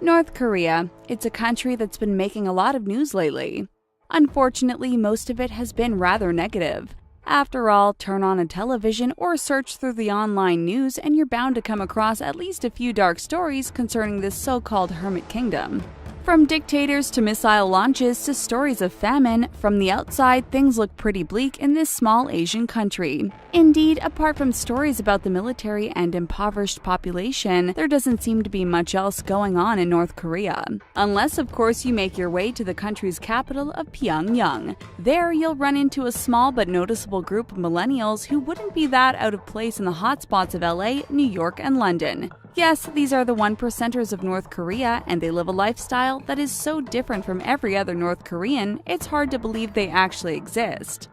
North Korea. It's a country that's been making a lot of news lately. Unfortunately, most of it has been rather negative. After all, turn on a television or search through the online news and you're bound to come across at least a few dark stories concerning this so-called hermit kingdom. From dictators to missile launches to stories of famine, from the outside things look pretty bleak in this small Asian country. Indeed, apart from stories about the military and impoverished population, there doesn't seem to be much else going on in North Korea. Unless, of course, you make your way to the country's capital of Pyongyang. There, you'll run into a small but noticeable group of millennials who wouldn't be that out of place in the hotspots of LA, New York, and London. Yes, these are the 1%ers of North Korea, and they live a lifestyle that is so different from every other North Korean, it's hard to believe they actually exist.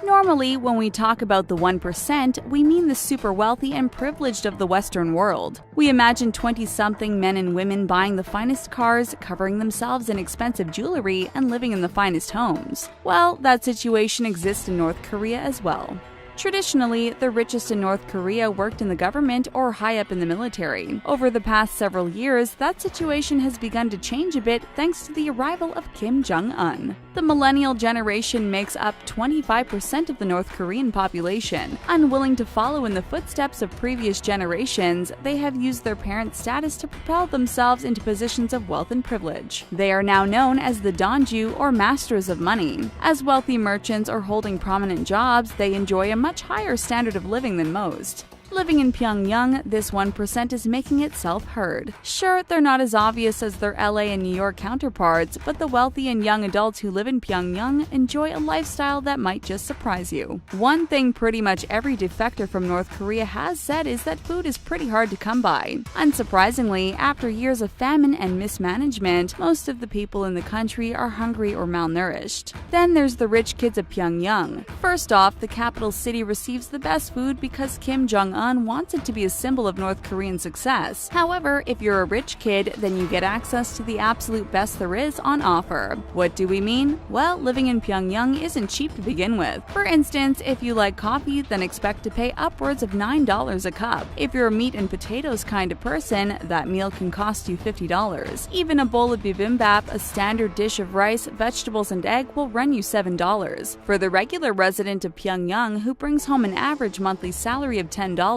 Normally, when we talk about the 1%, we mean the super wealthy and privileged of the Western world. We imagine 20-something men and women buying the finest cars, covering themselves in expensive jewelry, and living in the finest homes. Well, that situation exists in North Korea as well. Traditionally, the richest in North Korea worked in the government or high up in the military. Over the past several years, that situation has begun to change a bit thanks to the arrival of Kim Jong-un. The millennial generation makes up 25% of the North Korean population. Unwilling to follow in the footsteps of previous generations, they have used their parents' status to propel themselves into positions of wealth and privilege. They are now known as the Donju, or masters of money. As wealthy merchants or holding prominent jobs, they enjoy a much higher standard of living than most. Living in Pyongyang, this 1% is making itself heard. Sure, they're not as obvious as their LA and New York counterparts, but the wealthy and young adults who live in Pyongyang enjoy a lifestyle that might just surprise you. One thing pretty much every defector from North Korea has said is that food is pretty hard to come by. Unsurprisingly, after years of famine and mismanagement, most of the people in the country are hungry or malnourished. Then there's the rich kids of Pyongyang. First off, the capital city receives the best food because Kim Jong-un wants it to be a symbol of North Korean success. However, if you're a rich kid, then you get access to the absolute best there is on offer. What do we mean? Well, living in Pyongyang isn't cheap to begin with. For instance, if you like coffee, then expect to pay upwards of $9 a cup. If you're a meat and potatoes kind of person, that meal can cost you $50. Even a bowl of bibimbap, a standard dish of rice, vegetables, and egg, will run you $7. For the regular resident of Pyongyang who brings home an average monthly salary of $10,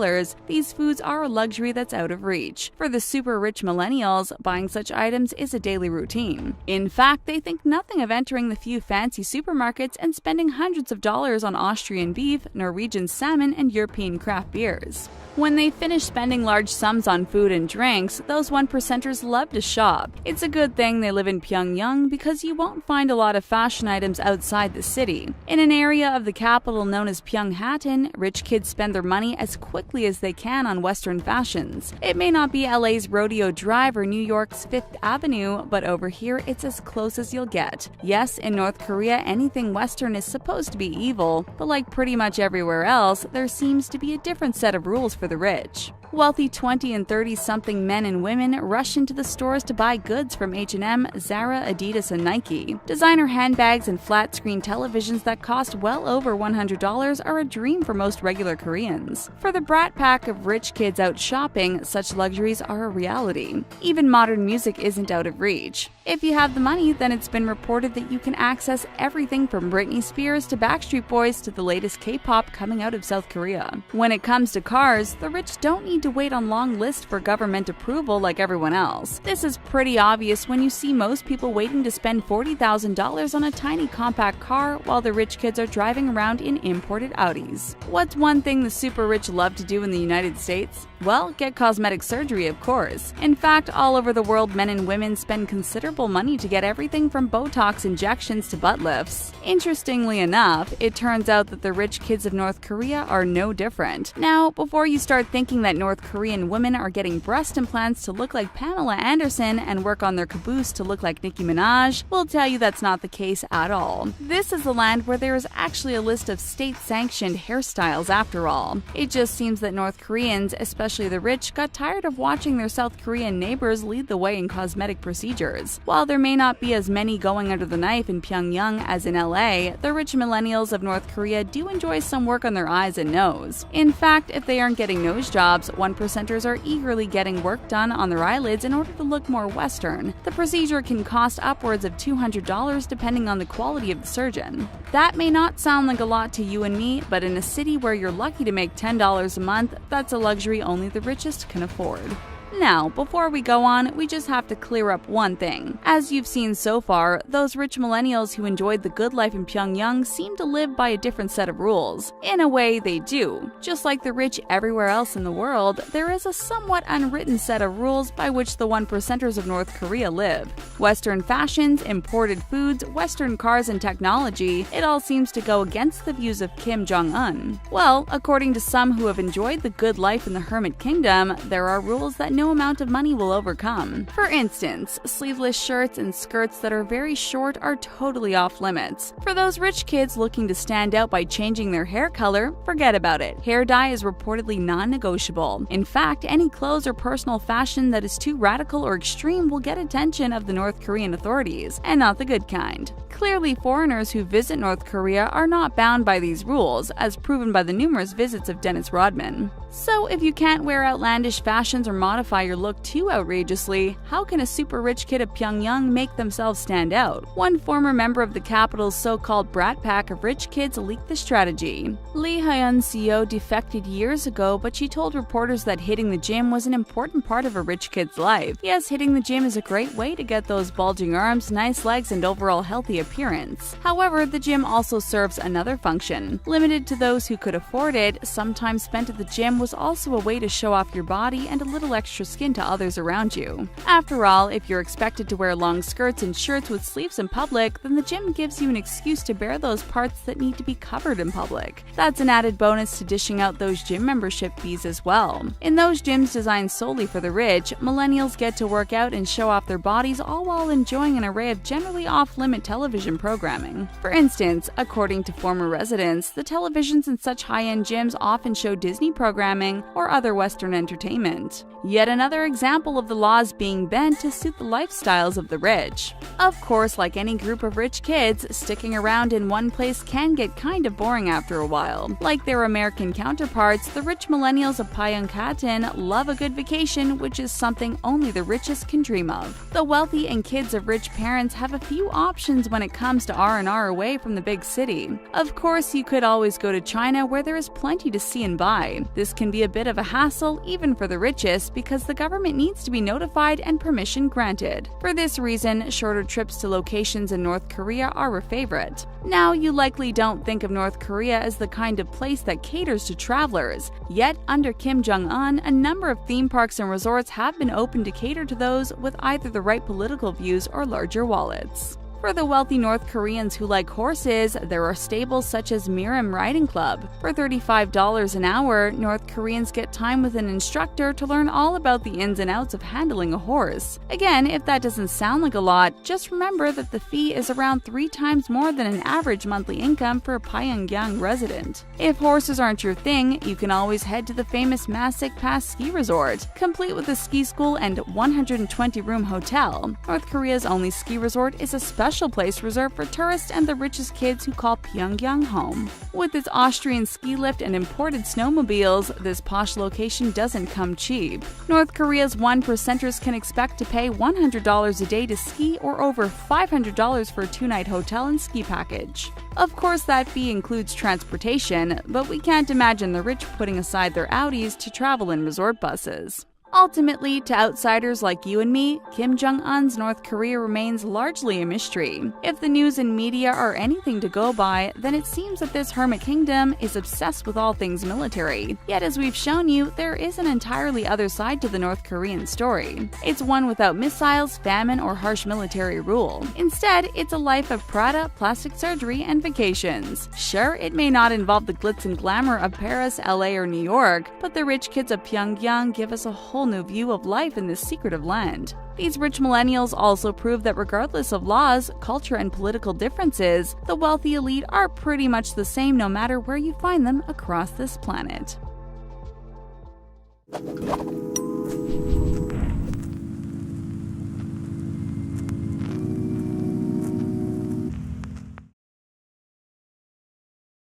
these foods are a luxury that's out of reach. For the super rich millennials, buying such items is a daily routine. In fact, they think nothing of entering the few fancy supermarkets and spending hundreds of dollars on Austrian beef, Norwegian salmon, and European craft beers. When they finish spending large sums on food and drinks, those 1%ers love to shop. It's a good thing they live in Pyongyang because you won't find a lot of fashion items outside the city. In an area of the capital known as Pyonghatan, rich kids spend their money as quickly as they can on Western fashions. It may not be LA's Rodeo Drive or New York's Fifth Avenue, but over here it's as close as you'll get. Yes, in North Korea, anything Western is supposed to be evil, but like pretty much everywhere else, there seems to be a different set of rules for the rich. Wealthy 20 and 30-something men and women rush into the stores to buy goods from H&M, Zara, Adidas, and Nike. Designer handbags and flat-screen televisions that cost well over $100 are a dream for most regular Koreans. For the brat pack of rich kids out shopping, such luxuries are a reality. Even modern music isn't out of reach. If you have the money, then it's been reported that you can access everything from Britney Spears to Backstreet Boys to the latest K-pop coming out of South Korea. When it comes to cars, the rich don't need to wait on long lists for government approval like everyone else. This is pretty obvious when you see most people waiting to spend $40,000 on a tiny compact car while the rich kids are driving around in imported Audis. What's one thing the super rich love to do in the United States? Well, get cosmetic surgery, of course. In fact, all over the world, men and women spend considerable money to get everything from Botox injections to butt lifts. Interestingly enough, it turns out that the rich kids of North Korea are no different. Now, before you start thinking that North Korean women are getting breast implants to look like Pamela Anderson and work on their caboose to look like Nicki Minaj, we'll tell you that's not the case at all. This is a land where there is actually a list of state-sanctioned hairstyles after all. It just seems that North Koreans, especially the rich, got tired of watching their South Korean neighbors lead the way in cosmetic procedures. While there may not be as many going under the knife in Pyongyang as in LA, the rich millennials of North Korea do enjoy some work on their eyes and nose. In fact, if they aren't getting nose jobs, 1%ers are eagerly getting work done on their eyelids in order to look more Western. The procedure can cost upwards of $200 depending on the quality of the surgeon. That may not sound like a lot to you and me, but in a city where you're lucky to make $10 a month, that's a luxury only the richest can afford. Now, before we go on, we just have to clear up one thing. As you've seen so far, those rich millennials who enjoyed the good life in Pyongyang seem to live by a different set of rules. In a way, they do. Just like the rich everywhere else in the world, there is a somewhat unwritten set of rules by which the 1%ers of North Korea live. Western fashions, imported foods, Western cars and technology, it all seems to go against the views of Kim Jong-un. Well, according to some who have enjoyed the good life in the Hermit Kingdom, there are rules that no amount of money will overcome. For instance, sleeveless shirts and skirts that are very short are totally off limits. For those rich kids looking to stand out by changing their hair color, forget about it. Hair dye is reportedly non-negotiable. In fact, any clothes or personal fashion that is too radical or extreme will get attention of the North Korean authorities, and not the good kind. Clearly, foreigners who visit North Korea are not bound by these rules, as proven by the numerous visits of Dennis Rodman. So if you can't wear outlandish fashions or modify your look too outrageously, how can a super rich kid of Pyongyang make themselves stand out? One former member of the capital's so-called brat pack of rich kids leaked the strategy. Lee Hyun Seo defected years ago, but she told reporters that hitting the gym was an important part of a rich kid's life. Yes, hitting the gym is a great way to get those bulging arms, nice legs, and overall healthy appearance. However, the gym also serves another function. Limited to those who could afford it, some time spent at the gym was also a way to show off your body and a little extra skin to others around you. After all, if you're expected to wear long skirts and shirts with sleeves in public, then the gym gives you an excuse to bear those parts that need to be covered in public. That's an added bonus to dishing out those gym membership fees as well. In those gyms designed solely for the rich, millennials get to work out and show off their bodies all while enjoying an array of generally off-limit television programming. For instance, according to former residents, the televisions in such high-end gyms often show Disney programming or other Western entertainment. Yet another example of the laws being bent to suit the lifestyles of the rich. Of course, like any group of rich kids, sticking around in one place can get kind of boring after a while. Like their American counterparts, the rich millennials of Pyeongchang love a good vacation, which is something only the richest can dream of. The wealthy and kids of rich parents have a few options when it comes to R&R away from the big city. Of course, you could always go to China where there is plenty to see and buy. This can be a bit of a hassle even for the richest because the government needs to be notified and permission granted. For this reason, shorter trips to locations in North Korea are a favorite. Now, you likely don't think of North Korea as the kind of place that caters to travelers. Yet, under Kim Jong-un, a number of theme parks and resorts have been open to cater to those with either the right political views or larger wallets. For the wealthy North Koreans who like horses, there are stables such as Miram Riding Club. For $35 an hour, North Koreans get time with an instructor to learn all about the ins and outs of handling a horse. Again, if that doesn't sound like a lot, just remember that the fee is around 3 times more than an average monthly income for a Pyongyang resident. If horses aren't your thing, you can always head to the famous Masik Pass Ski Resort, complete with a ski school and 120-room hotel. North Korea's only ski resort is a special place reserved for tourists and the richest kids who call Pyongyang home. With its Austrian ski lift and imported snowmobiles, this posh location doesn't come cheap. North Korea's 1%ers can expect to pay $100 a day to ski or over $500 for a 2-night hotel and ski package. Of course, that fee includes transportation, but we can't imagine the rich putting aside their Audis to travel in resort buses. Ultimately, to outsiders like you and me, Kim Jong-un's North Korea remains largely a mystery. If the news and media are anything to go by, then it seems that this hermit kingdom is obsessed with all things military. Yet as we've shown you, there is an entirely other side to the North Korean story. It's one without missiles, famine, or harsh military rule. Instead, it's a life of Prada, plastic surgery, and vacations. Sure, it may not involve the glitz and glamour of Paris, LA, or New York, but the rich kids of Pyongyang give us a whole new view of life in this secretive land. These rich millennials also prove that regardless of laws, culture, and political differences, the wealthy elite are pretty much the same no matter where you find them across this planet.